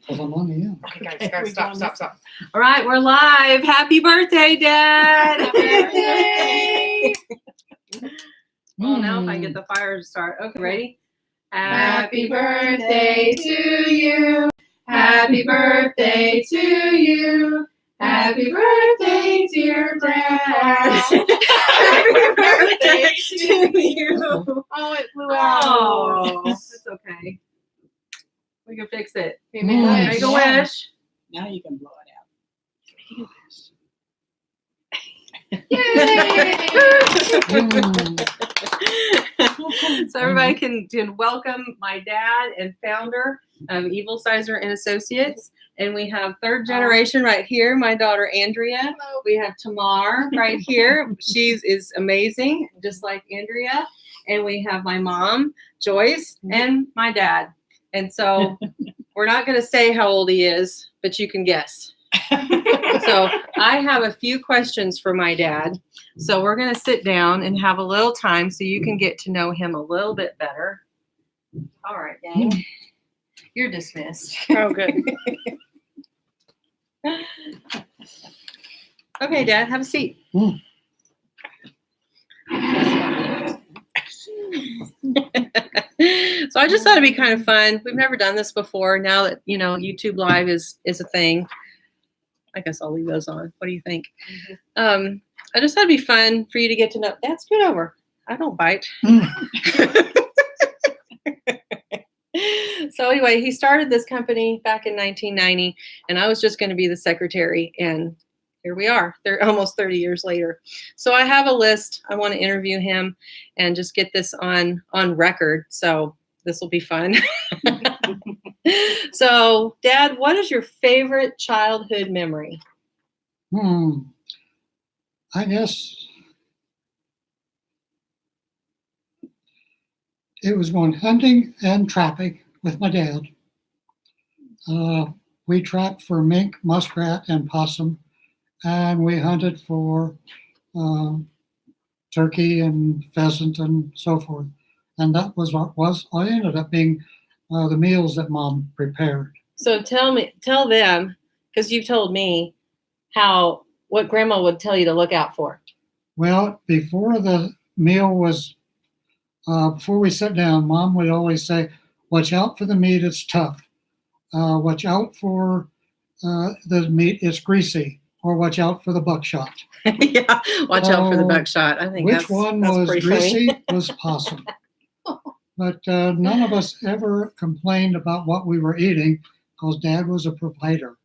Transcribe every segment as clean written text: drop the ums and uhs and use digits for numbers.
Because I'm on the end. Okay, guys, stop. All right, we're live. Happy birthday, Dad. Happy birthday. Well, now if I get the fire to start. Okay, ready? Happy birthday to you. Happy birthday to you. Happy birthday, dear Dad. Happy birthday to you. Oh, it blew out. Oh, it's okay. We can fix it. Nice. Make a wish. Now you can blow it out. So everybody can welcome my dad and founder of Evil Sizer and Associates. And we have third generation right here, my daughter Andrea. Hello. We have Tamar right here. Is amazing, just like Andrea. And we have my mom, Joyce, and my dad. And so we're not going to say how old he is, but you can guess. So I have a few questions for my dad. So we're going to sit down and have a little time so you can get to know him a little bit better. All right, Dad. You're dismissed. Oh, good. Okay, Dad, have a seat. So I just thought it'd be kind of fun. We've never done this before. Now that, YouTube Live is a thing. I guess I'll leave those on. What do you think? I just thought it'd be fun for you to get to know. Dad, scoot over. I don't bite. So anyway, he started this company back in 1990, and I was just going to be the secretary. And here we are. They're almost 30 years later. So I have a list. I want to interview him and just get this on record. So this will be fun. So, Dad, what is your favorite childhood memory? I guess it was going hunting and trapping with my dad. We trapped for mink, muskrat, and possum, and we hunted for turkey and pheasant and so forth. And that was what ended up being the meals that Mom prepared. So tell them, because you've told me what Grandma would tell you to look out for. Well, before the meal was, before we sat down, Mom would always say, "Watch out for the meat; it's tough. Watch out for the meat; it's greasy." Or watch out for the buckshot. Yeah, watch out for the buckshot. I think which one was greasy funny. was possum. But none of us ever complained about what we were eating because Dad was a provider.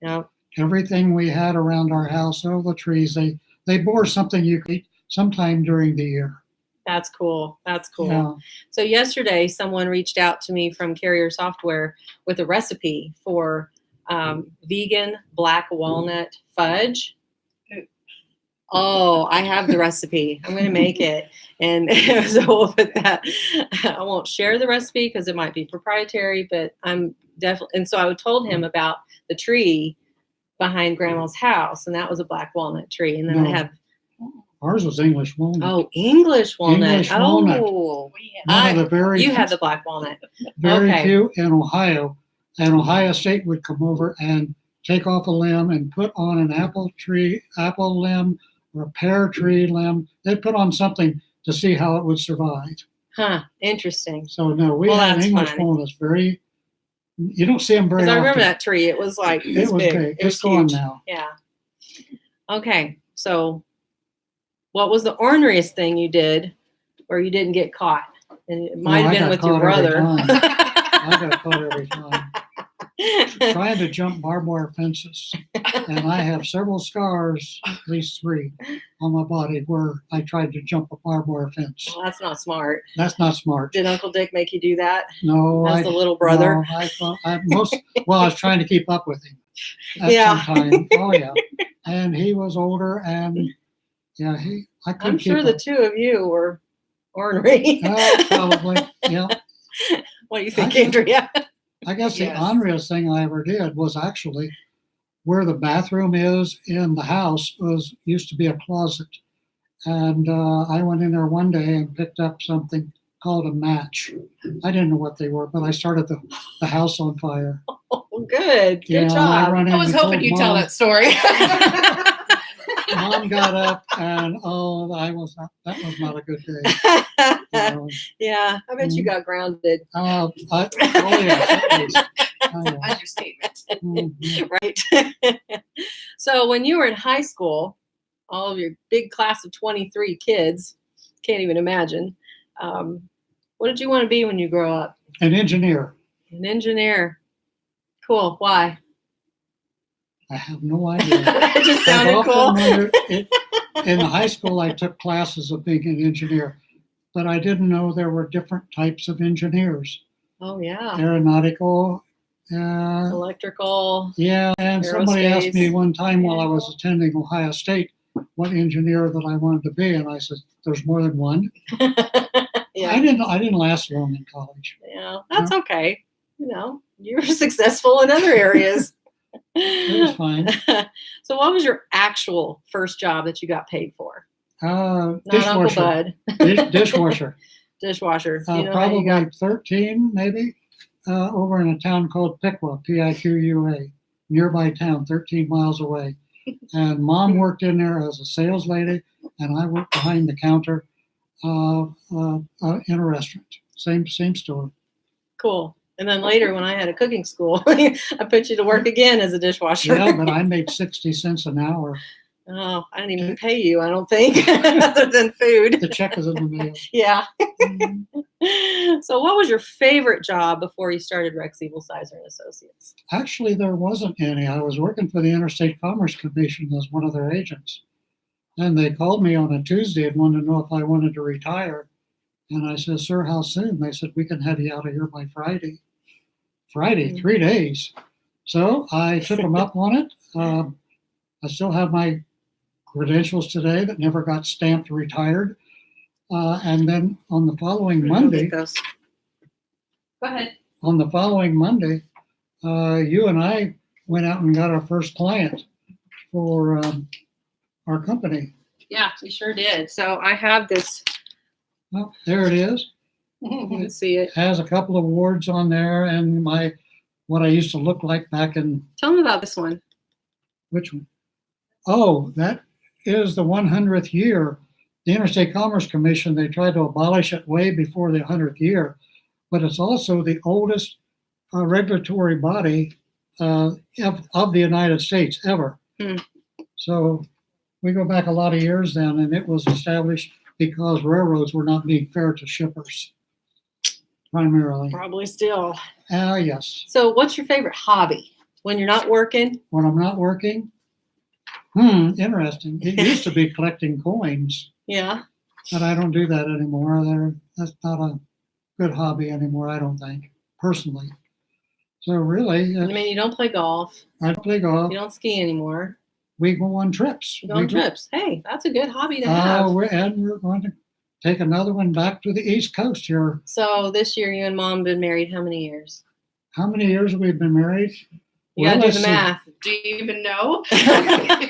Yep. Everything we had around our house, all the trees, they bore something you could eat sometime during the year. That's cool. That's cool. Yeah. So yesterday, someone reached out to me from Carrier Software with a recipe for vegan black walnut fudge. Oh, I have the recipe. I'm going to make it. And so with that, I won't share the recipe because it might be proprietary, but I'm definitely, and so I told him about the tree behind Grandma's house, and that was a black walnut tree. And then I have, ours was English walnut. oh, English walnut. English walnut. Oh, One of the very you had the black walnut. very okay. few in Ohio. And Ohio State would come over and take off a limb and put on an apple limb, or a pear tree limb. They'd put on something to see how it would survive. Huh, interesting. So no, we had that's English funny. walnuts you don't see them very Because often. I remember that tree. It was like It this was big. big. It was It's gone huge. now. Yeah. Okay, so what was the orneriest thing you did where you didn't get caught? And it might have I been got with your caught every brother. time. I got caught every time. Trying to jump barbed wire fences. And I have several scars, at least 3, on my body where I tried to jump a barbed wire fence. Well, that's not smart. That's not smart. Did Uncle Dick make you do that No, as the little brother? No, I was trying to keep up with him at Yeah. some time. Oh yeah, and he was older, and yeah, I couldn't I'm sure keep the up. two of you were ornery. Probably, yeah. What do you think, Andrea? I guess Yes. the honoriest thing I ever did was actually where the bathroom is in the house used to be a closet. And I went in there one day and picked up something called a match. I didn't know what they were, but I started the house on fire. Oh, good. Good Yeah, and job. run in I was and hoping told you'd tell Mom. that story. Mom got up, and that was not a good day. Yeah, I bet you got grounded. Oh yeah, at least. Oh, yeah. Understatement. Mhm. Right. So when you were in high school, all of your big class of 23 kids, can't even imagine. What did you want to be when you grow up? An engineer. An engineer. Cool. Why? I have no idea. It just I've sounded often cool. wondered, in high school, I took classes of being an engineer, but I didn't know there were different types of engineers. Oh yeah. Aeronautical. Electrical. Yeah, and somebody asked me Aerospace. one time while I was attending Ohio State what engineer that I wanted to be, and I said, "There's more than one." Yeah. I didn't last long in college. Yeah. That's okay. You know, you were successful in other areas. It was fine. So what was your actual first job that you got paid for? Not Uncle Dishwasher. Bud. Dishwasher. Dishwasher. Do you know how you Probably got 13, maybe, over in a town called Piqua, Piqua, nearby town, 13 miles away. And Mom worked in there as a sales lady, and I worked behind the counter in a restaurant. Same store. cool? And then later when I had a cooking school, I put you to work again as a dishwasher. Yeah, but I made 60 cents an hour. Oh, I didn't even pay you, I don't think, other than food. The check is in the mail. Yeah. Mhm. So what was your favorite job before you started Rex Evilsizer and Associates? Actually, there wasn't any. I was working for the Interstate Commerce Commission as one of their agents. And they called me on a Tuesday and wanted to know if I wanted to retire. And I said, "Sir, how soon?" They said, "We can have you out of here by Friday." Friday, 3 days. So I took them up on it. I still have my credentials today that never got stamped retired. And then on the following Monday, Go ahead. you and I went out and got our first client for our company. Yeah, we sure did. So I have this. Oh, there it is. You can see it. It has a couple of awards on there and what I used to look like back in, Tell them about this one. which one? Oh, that is the 100th year. The Interstate Commerce Commission, they tried to abolish it way before the 100th year, but it's also the oldest regulatory body of the United States ever. Hmm. So we go back a lot of years then, and it was established because railroads were not being fair to shippers, primarily. Probably still. Yes. So what's your favorite hobby when you're not working? When I'm not working, interesting. It used to be collecting coins, Yeah. but I don't do that anymore. That's not a good hobby anymore, I don't think, personally. So really, I mean, you don't play golf. I play golf. You don't ski anymore. We go on trips. You go on We go- trips. Hey, that's a good hobby to have. we're going to take another one back to the East Coast here. So this year, you and Mom been married how many years? How many years have we been married? You gotta do let's the see. math. Do you even know?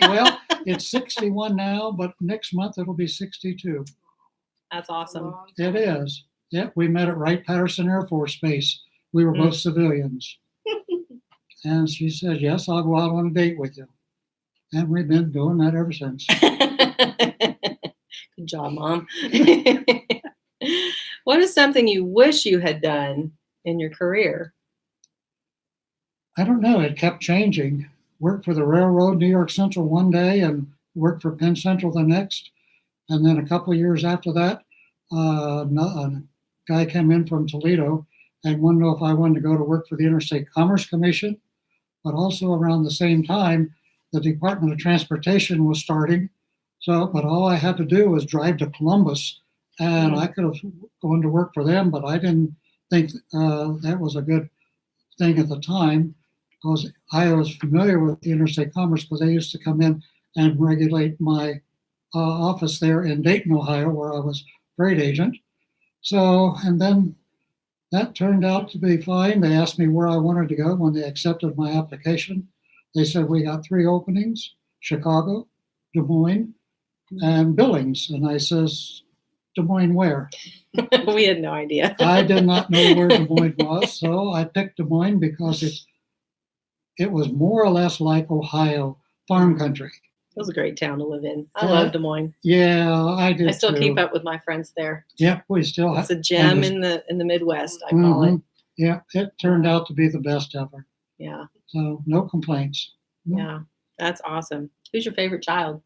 Well, it's 61 now, but next month it'll be 62. That's awesome. It is. Yeah, we met at Wright-Patterson Air Force Base. We were both civilians. And she said, "Yes, I'll go out on a date with you." And we've been doing that ever since. Good job, Mom. What is something you wish you had done in your career? I don't know. It kept changing. Worked for the railroad, New York Central one day, and worked for Penn Central the next. And then a couple of years after that, a guy came in from Toledo and wanted to know if I wanted to go to work for the Interstate Commerce Commission. But also around the same time, the Department of Transportation was starting. So, but all I had to do was drive to Columbus, and I could have gone to work for them, but I didn't think that was a good thing at the time, because I was familiar with the Interstate Commerce because they used to come in and regulate my office there in Dayton, Ohio, where I was freight agent. So, and then that turned out to be fine. They asked me where I wanted to go when they accepted my application. They said, "We got 3 openings, Chicago, Des Moines, and Billings." And I says, Des Moines where? We had no idea. I did not know where Des Moines was, so I picked Des Moines because it was more or less like Ohio, farm country. It was a great town to live in. I Yeah. love Des Moines. Yeah, I did I still too. keep up with my friends there. Yep, we still It's have. a gem in the Midwest, I call it. Yeah, it turned out to be the best ever. Yeah, So no complaints. yeah, that's awesome. Who's your favorite child?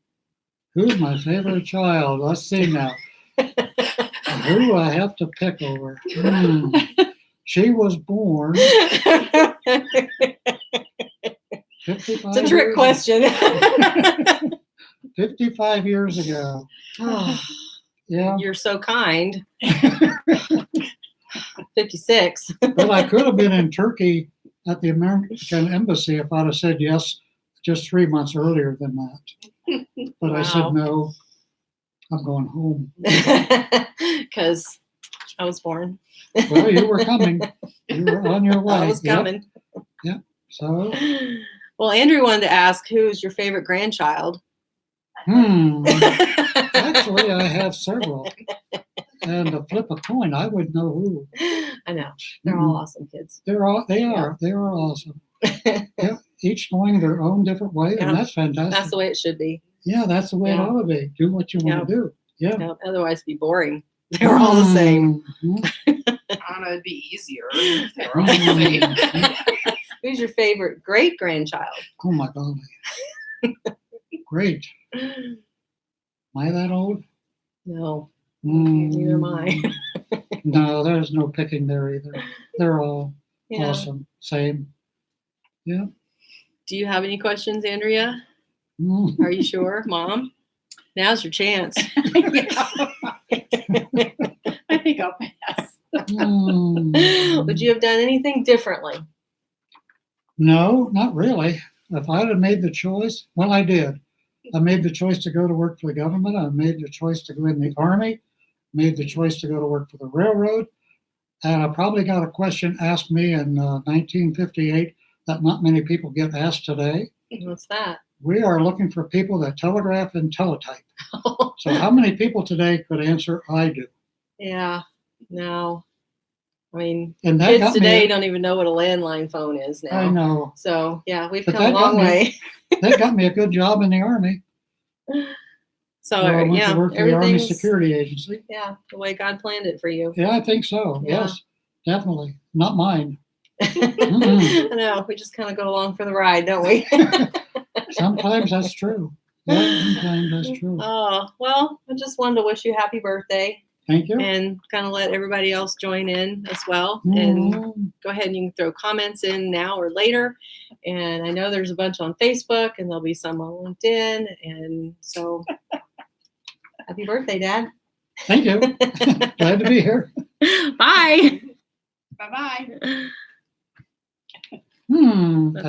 Who's my favorite child? Let's see now. Who I have to pick over? She was born 55 It's a trick years- question. 55 years ago. Oh, Yeah, you're so kind. 56. but I could have been in Turkey at the American Embassy if I'd have said yes just 3 months earlier than that. But I Wow. said no. I'm going home. Because I was born. Well, you were coming. You were on your way. I was Yep. coming. So, Well, Andrew wanted to ask who's your favorite grandchild? actually, I have several. And to flip a coin, I would know who. I know. They're all awesome kids. They are awesome. Yeah, each going their own different way, Yeah. and that's fantastic. That's the way it should be. Yeah, that's the way Yeah. it ought to be. Do what you want Yep. to do. Yeah. No, otherwise it'd be boring. They were all the same. Mhm. Anna, it'd be easier. if they were all the same. Who's your favorite great grandchild? Oh my golly. Great. Am I that old? No, Mm. neither am I. No, there's no picking there either. They're all Yeah. awesome. Same. Yeah. Do you have any questions, Andrea? Mm. Are you sure, Mom? Now's your chance. I think I'll pass. Mm. Would you have done anything differently? No, not really. If I'd have made the choice, well, I did. I made the choice to go to work for the government. I made the choice to go in the Army, made the choice to go to work for the railroad. And I probably got a question asked me in 1958 that not many people get asked today. What's that? We are looking for people that telegraph and teletype. So how many people today could answer I do? Yeah, no. I mean, And that kids got today me, don't even know what a landline phone is now. I know, So, yeah, we've But come a that got long me- way. that got me a good job in the Army. So, I went yeah, to work for the Army everything's, Security Agency. yeah, the way God planned it for you. Yeah, I think so. Yeah. Yes, definitely. Not mine. I know, we just kind of go along for the ride, don't we? Sometimes that's true. Yeah, sometimes that's true. Oh, well, I just wanted to wish you happy birthday Thank you. and kind of let everybody else join in as well. And Mhm. go ahead and you can throw comments in now or later. And I know there's a bunch on Facebook and there'll be some on LinkedIn. And so happy birthday, Dad. Thank you. Glad to be here. Bye. Bye-bye. That's